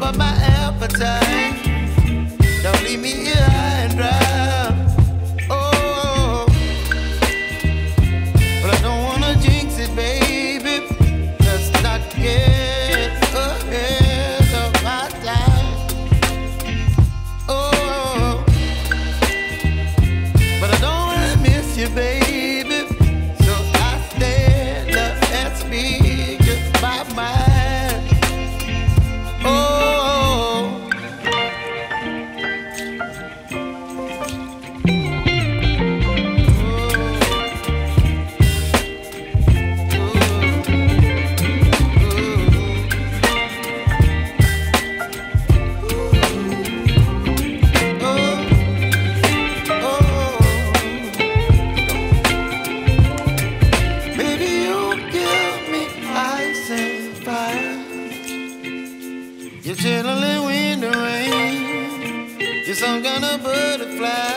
up my appetite. Don't leave me here high and dry. Oh, but I don't wanna jinx it, baby. Let's not get ahead of my time. Oh, but I don't wanna miss you, baby. So I stand up and speak just my mind. Oh. You're chilling wind and rain. You're some kind of butterfly.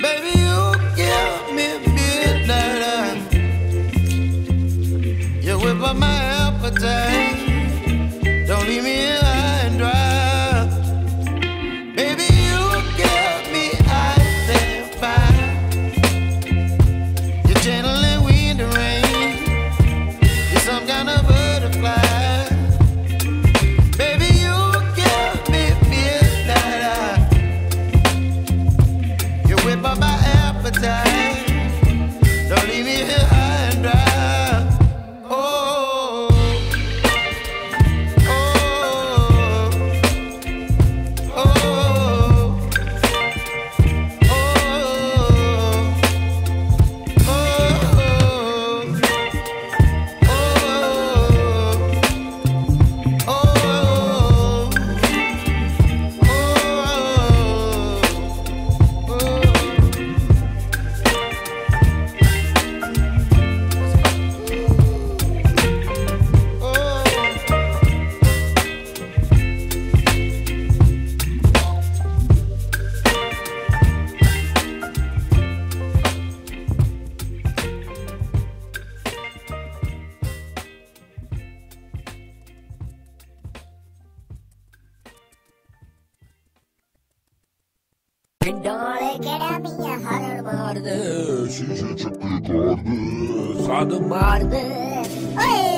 Baby, you give me midnight. You whip up my appetite. Don't leave me here high and dry. Baby, you give me ice and fire. You're channeling wind and rain. You're some kind of butterfly. Don't leave me here high and dry. Oh, oh, oh, oh, Dole keramiye harar vardı, şişe çıktı kardı, sadım vardı. Oy!